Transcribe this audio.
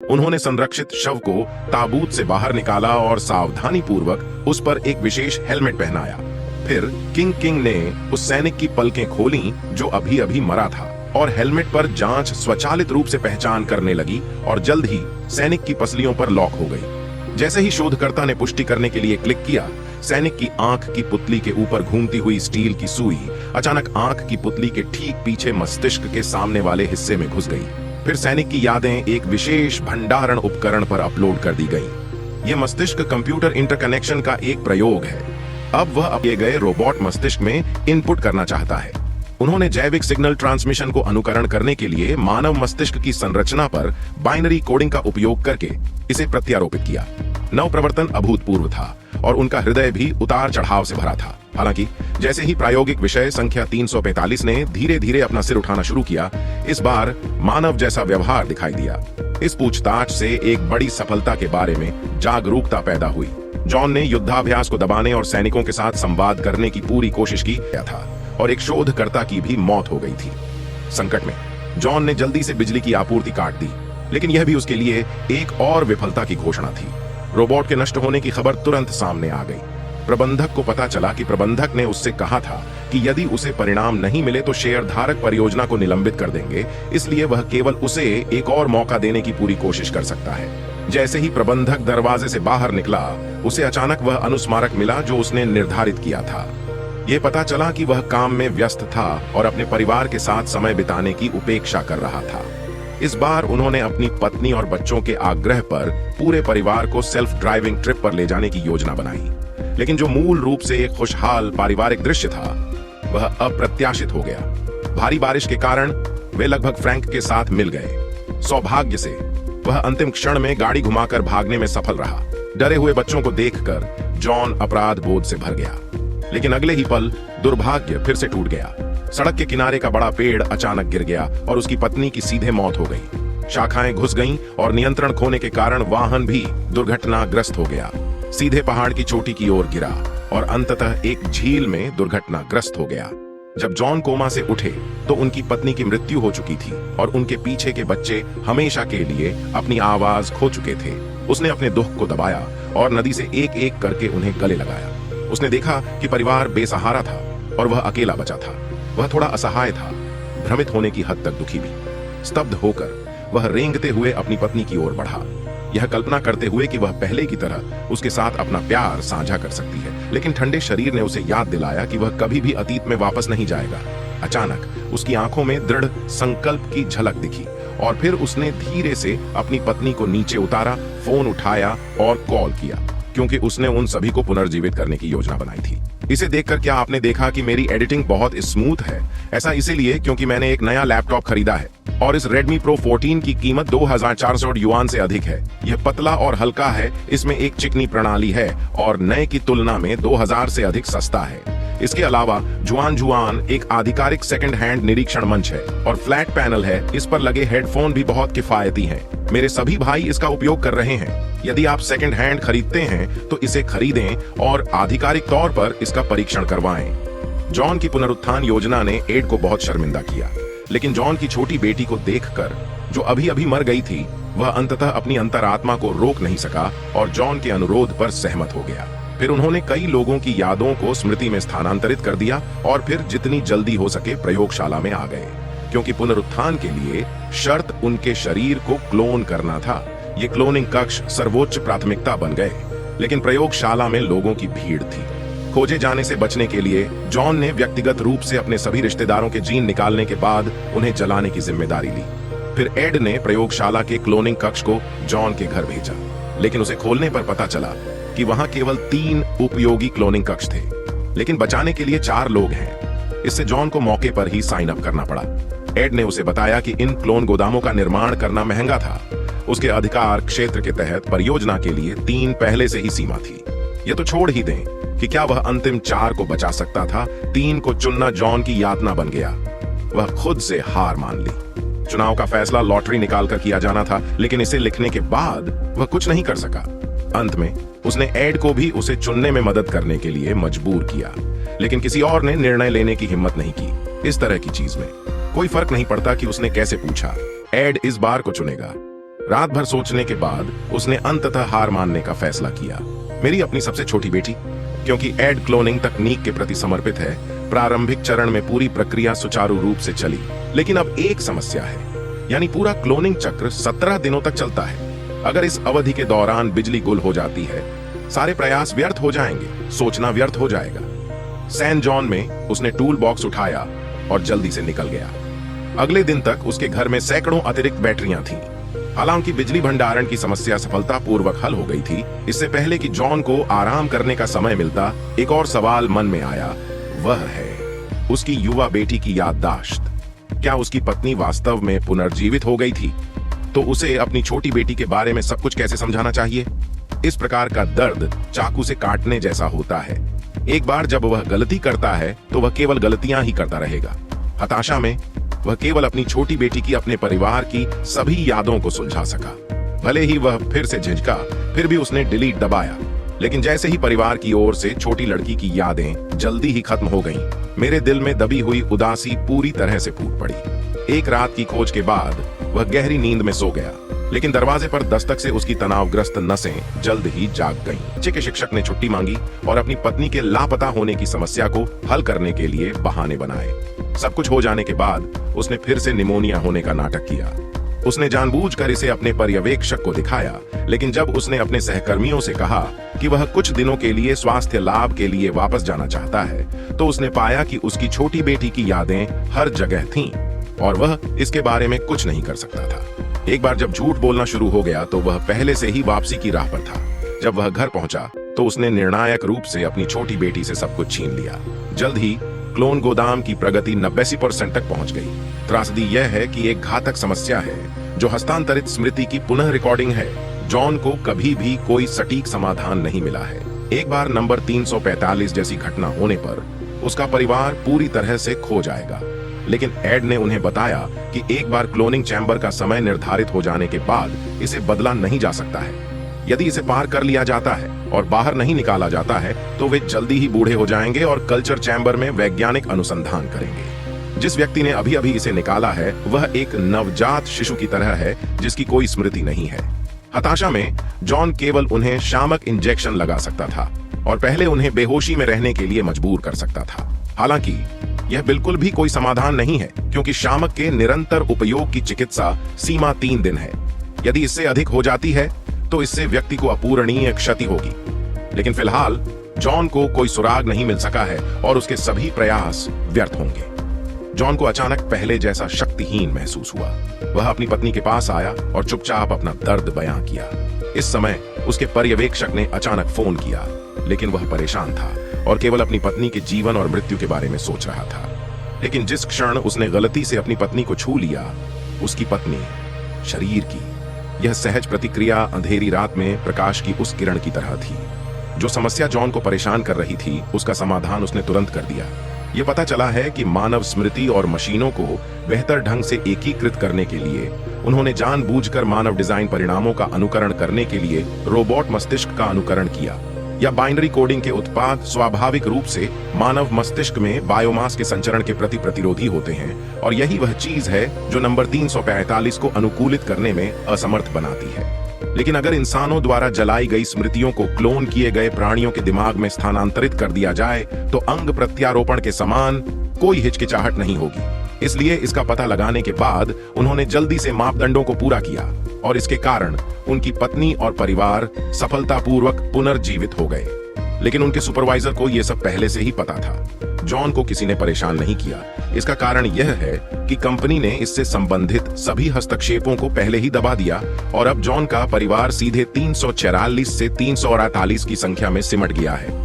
उन्होंने संरक्षित शव को ताबूत से बाहर निकाला और सावधानी पूर्वक उस पर एक विशेष हेलमेट पहनाया। फिर किंग ने उस सैनिक की पलकें खोली जो अभी अभी मरा था, और हेलमेट पर जांच स्वचालित रूप से पहचान करने लगी और जल्द ही सैनिक की पसलियों पर लॉक हो गई। जैसे ही शोधकर्ता ने पुष्टि करने के लिए क्लिक किया, सैनिक की आंख की पुतली के ऊपर घूमती हुई स्टील की सुई अचानक आंख की पुतली के ठीक पीछे मस्तिष्क के सामने वाले हिस्से में घुस गई। फिर सैनिक की यादें एक विशेष भंडारण उपकरण पर अपलोड कर दी गईं। यह मस्तिष्क कंप्यूटर इंटरकनेक्शन का एक प्रयोग है। अब वह किए गए रोबोट मस्तिष्क में इनपुट करना चाहता है। उन्होंने जैविक सिग्नल ट्रांसमिशन को अनुकरण करने के लिए मानव मस्तिष्क की संरचना पर बाइनरी कोडिंग का उपयोग करके इसे प्रत्यारोपित किया। नव प्रवर्तन अभूतपूर्व था और उनका हृदय भी उतार चढ़ाव से भरा था। हालांकि जैसे ही प्रायोगिक विषय संख्या 345 ने धीरे धीरे अपना सिर उठाना शुरू किया, इस बार मानव जैसा व्यवहार दिखाई दिया। इस पूछताछ से एक बड़ी सफलता के बारे में जागरूकता पैदा हुई। जॉन ने युद्धाभ्यास को दबाने और सैनिकों के साथ संवाद करने की पूरी कोशिश की था, और एक शोधकर्ता की भी मौत हो गई थी। संकट में जॉन ने जल्दी से बिजली की आपूर्ति काट दी, लेकिन यह भी उसके लिए एक और विफलता की घोषणा थी। रोबोट के नष्ट होने की खबर तुरंत सामने आ गई। प्रबंधक को पता चला कि प्रबंधक ने उससे कहा था कि यदि उसे परिणाम नहीं मिले तो शेयरधारक परियोजना को निलंबित कर देंगे, इसलिए वह केवल उसे एक और मौका देने की पूरी कोशिश कर सकता है। जैसे ही प्रबंधक दरवाजे से बाहर निकला, उसे अचानक वह अनुस्मारक मिला जो उसने निर्धारित किया था। ये पता चला कि वह काम में व्यस्त था और अपने परिवार के साथ समय बिताने की उपेक्षा कर रहा था। इस बार उन्होंने अपनी पत्नी और बच्चों के आग्रह पर पूरे परिवार को सेल्फ ड्राइविंग ट्रिप पर ले जाने की योजना बनाई, लेकिन जो मूल रूप से एक खुशहाल पारिवारिक दृश्य था, वह अप्रत्याशित हो गया। भारी बारिश के कारण वे लगभग फ्रैंक के साथ मिल गए। सौभाग्य से वह अंतिम क्षण में गाड़ी घुमाकर भागने में सफल रहा। डरे हुए बच्चों को देखकर जॉन अपराध बोध से भर गया, लेकिन अगले ही पल दुर्भाग्य फिर से टूट गया। सड़क के किनारे का बड़ा पेड़ अचानक गिर गया और उसकी पत्नी की सीधे मौत हो गई। शाखाएं घुस गईं और नियंत्रण खोने के कारण वाहन भी दुर्घटनाग्रस्त हो गया। सीधे पहाड़ की चोटी की ओर गिरा और अंततः एक झील में दुर्घटनाग्रस्त हो गया। जब जॉन कोमा से उठे तो उनकी पत्नी की मृत्यु हो चुकी थी और उनके पीछे के बच्चे हमेशा के लिए अपनी आवाज खो चुके थे। उसने अपने दुख को दबाया और नदी से एक एक करके उन्हें गले लगाया। उसने देखा कि परिवार बेसहारा था और वह अकेला बचा था। वह थोड़ा असहाय था, भ्रमित होने की हद तक दुखी भी। स्तब्ध होकर वह रेंगते हुए अपनी पत्नी की ओर बढ़ा, यह कल्पना करते हुए कि वह पहले की तरह उसके साथ अपना प्यार साझा कर सकती है। लेकिन ठंडे शरीर ने उसे याद दिलाया कि वह कभी भी अतीत में वापस नहीं जाएगा। अचानक उसकी आंखों में दृढ़ संकल्प की झलक दिखी और फिर उसने धीरे से अपनी पत्नी को नीचे उतारा, फोन उठाया और कॉल किया, क्योंकि उसने उन सभी को पुनर्जीवित करने की योजना बनाई थी। इसे देखकर क्या आपने देखा कि मेरी एडिटिंग बहुत स्मूथ है? ऐसा इसीलिए क्योंकि मैंने एक नया लैपटॉप खरीदा है और इस Redmi Pro 14 की कीमत 2400 युआन से अधिक है। यह पतला और हल्का है, इसमें एक चिकनी प्रणाली है और नए की तुलना में 2000 से अधिक सस्ता है। इसके अलावा जुआन एक आधिकारिक सेकंड हैंड निरीक्षण मंच है और फ्लैट पैनल है। इस पर लगे हेडफोन भी बहुत किफायती हैं। मेरे सभी भाई इसका उपयोग कर रहे हैं। यदि आप सेकंड हैंड खरीदते हैं तो इसे खरीदें और आधिकारिक तौर पर इसका परीक्षण करवाएं। जॉन की पुनरुत्थान योजना ने एड को बहुत शर्मिंदा किया, लेकिन जॉन की छोटी बेटी को देखकर, जो अभी अभी मर गई थी, वह अंततः अपनी अंतरात्मा को रोक नहीं सका और जॉन के अनुरोध पर सहमत हो गया। फिर उन्होंने कई लोगों की यादों को स्मृति में स्थानांतरित कर दिया और फिर जितनी जल्दी हो सके प्रयोगशाला में आ गए, क्योंकि पुनरुत्थान के लिए शर्त उनके शरीर को क्लोन करना था। ये क्लोनिंग कक्ष सर्वोच्च प्राथमिकता बन गए, लेकिन प्रयोगशाला में लोगों की भीड़ थी। खोजे जाने से बचने के लिए जॉन ने व्यक्तिगत रूप से अपने सभी रिश्तेदारों के जीन निकालने के बाद उन्हें जलाने की जिम्मेदारी ली। फिर एड ने प्रयोगशाला के क्लोनिंग कक्ष को जॉन के घर भेजा, लेकिन उसे खोलने पर पता चला कि वहां केवल 3 उपयोगी क्लोनिंग कक्ष थे, लेकिन बचाने के लिए 4 लोग हैं। इससे जॉन को मौके पर ही साइन अप करना पड़ा। एड ने उसे बताया कि इन क्लोन गोदामों का निर्माण करना महंगा था। उसके अधिकार क्षेत्र के तहत परियोजना के लिए 3 पहले से ही सीमा थी। ये तो छोड़ ही दें कि क्या वह अंतिम 4 को बचा सकता था। 3 को चुनना जॉन की यातना बन गया। वह खुद से हार मान ली। चुनाव का फैसला लॉटरी निकालकर किया जाना था, लेकिन इसे लिखने के बाद वह कुछ नहीं कर सका। अंत में उसने एड को भी उसे चुनने में मदद करने के लिए मजबूर किया, लेकिन किसी और ने निर्णय लेने की हिम्मत नहीं की। इस तरह की चीज में कोई फर्क नहीं पड़ता कि उसने कैसे पूछा, एड इस बार को चुनेगा। रात भर सोचने के बाद उसने अंततः हार मानने का फैसला किया। मेरी अपनी सबसे छोटी बेटी, क्योंकि एड क्लोनिंग तकनीक के प्रति समर्पित है, प्रारंभिक चरण में पूरी प्रक्रिया सुचारू रूप से चली। लेकिन अब एक समस्या है, यानी पूरा क्लोनिंग चक्र 17 दिनों तक चलता है। अगर इस अवधि के दौरान बिजली गुल हो जाती है, सारे प्रयास व्यर्थ हो जाएंगे, सोचना व्यर्थ हो जाएगा। सैन जॉन में उसने टूल बॉक्स उठाया और जल्दी से निकल गया। अगले दिन तक उसके घर में सैकड़ों अतिरिक्त बैटरियां थीं। हालांकि बिजली भंडारण की समस्या सफलतापूर्वक हल हो गई थी, इससे पहले कि जॉन को आराम करने का समय मिलता, एक और सवाल मन में आया। वह है उसकी युवा बेटी की याददाश्त। क्या उसकी पत्नी वास्तव में पुनर्जीवित हो गई थी? तो उसे अपनी छोटी बेटी के बारे में सब कुछ कैसे समझाना चाहिए? इस प्रकार का दर्द चाकू से काटने जैसा होता है। एक बार जब वह गलती करता है तो वह केवल गलतियां ही करता रहेगा। हताशा में वह केवल अपनी छोटी बेटी की, अपने परिवार की सभी यादों को सुलझा सका। भले ही वह फिर से झिझका, फिर भी उसने डिलीट दबाया। लेकिन जैसे ही परिवार की ओर से छोटी लड़की की यादें जल्दी ही खत्म हो गईं, मेरे दिल में दबी हुई उदासी पूरी तरह से फूट पड़ी। एक रात की खोज के बाद वह गहरी नींद में सो गया, लेकिन दरवाजे पर दस्तक से उसकी तनावग्रस्त नसें जल्द ही जाग गईं। बच्चे के शिक्षक ने छुट्टी मांगी और अपनी पत्नी के लापता होने की समस्या को हल करने के लिए बहाने बनाए। सब कुछ हो जाने के बाद उसने फिर से निमोनिया होने का नाटक किया। उसने जानबूझकर इसे अपने पर्यवेक्षक को दिखाया, लेकिन जब उसने अपने सहकर्मियों से कहा कि वह कुछ दिनों के लिए स्वास्थ्य लाभ के लिए वापस जाना चाहता है, तो उसने पाया कि उसकी छोटी बेटी की यादें हर जगह थीं और वह इसके बारे में कुछ नहीं कर सकता था। एक बार जब झूठ बोलना शुरू हो गया तो वह पहले से ही वापसी की राह पर था। जब वह घर पहुंचा तो उसने निर्णायक रूप से अपनी छोटी बेटी से सब कुछ छीन लिया। जल्द ही क्लोन गोदाम की प्रगति 90% तक पहुंच गई। त्रासदी यह है कि एक घातक समस्या है जो हस्तांतरित स्मृति की पुनः रिकॉर्डिंग है। जॉन को कभी भी कोई सटीक समाधान नहीं मिला है। एक बार नंबर 345 जैसी घटना होने पर उसका परिवार पूरी तरह से खो जाएगा, लेकिन एड ने उन्हें बताया कि एक बार क्लोनिंग चैम्बर का समय निर्धारित हो जाने के बाद इसे बदला नहीं जा सकता है। यदि इसे पार कर लिया जाता है और बाहर नहीं निकाला जाता है तो वे जल्दी ही बूढ़े हो जाएंगे और कल्चर चैम्बर में वैज्ञानिक अनुसंधान करेंगे। जिस व्यक्ति ने अभी अभी इसे निकाला है वह एक नवजात शिशु की तरह है जिसकी कोई स्मृति नहीं है। हताशा में जॉन केवल उन्हें शामक इंजेक्शन लगा सकता था और पहले उन्हें बेहोशी में रहने के लिए मजबूर कर सकता था। हालांकि यह बिल्कुल भी कोई समाधान नहीं है, क्योंकि शामक के निरंतर उपयोग की चिकित्सा सीमा 3 दिन है। यदि इससे अधिक हो जाती है तो इससे व्यक्ति को अपूरणीय क्षति होगी। लेकिन फिलहाल जॉन को कोई सुराग नहीं मिल सका है और उसके सभी प्रयास व्यर्थ होंगे। जॉन को अचानक पहले जैसा शक्तिहीन महसूस हुआ। वह अपनी पत्नी के पास आया और चुपचाप अपना दर्द बयां किया। इस समय उसके पर्यवेक्षक ने अचानक फोन किया, लेकिन वह परेशान था और केवल अपनी पत्नी के जीवन और मृत्यु के बारे में सोच रहा था। लेकिन जिस क्षण उसने गलती से अपनी पत्नी को छू लिया, उसकी पत्नी शरीर की यह सहज प्रतिक्रिया अंधेरी रात में प्रकाश की उस किरण की तरह थी। जो समस्या जॉन को परेशान कर रही थी उसका समाधान उसने तुरंत कर दिया। यह पता चला है कि मानव स्मृति और मशीनों को बेहतर ढंग से एकीकृत करने के लिए उन्होंने जानबूझकर मानव डिजाइन परिणामों का अनुकरण करने के लिए रोबोट मस्तिष्क का अनुकरण किया, या बाइनरी कोडिंग के उत्पाद स्वाभाविक रूप से मानव मस्तिष्क में बायोमास के संचरण के प्रति प्रतिरोधी होते हैं, और यही वह चीज है जो नंबर 345 को अनुकूलित करने में असमर्थ बनाती है। लेकिन अगर इंसानों द्वारा जलाई गई स्मृतियों को क्लोन किए गए प्राणियों के दिमाग में स्थानांतरित कर दिया जाए तो अंग प्रत्यारोपण के समान कोई हिचकिचाहट नहीं होगी। इसलिए इसका पता लगाने के बाद उन्होंने जल्दी से मापदंडों को पूरा किया और इसके कारण उनकी पत्नी और परिवार सफलतापूर्वक पुनर्जीवित हो गए। लेकिन उनके सुपरवाइजर को यह सब पहले से ही पता था। जॉन को किसी ने परेशान नहीं किया। इसका कारण यह है कि कंपनी ने इससे संबंधित सभी हस्तक्षेपों को पहले ही दबा दिया और अब जॉन का परिवार सीधे 344 से 348 की संख्या में सिमट गया है।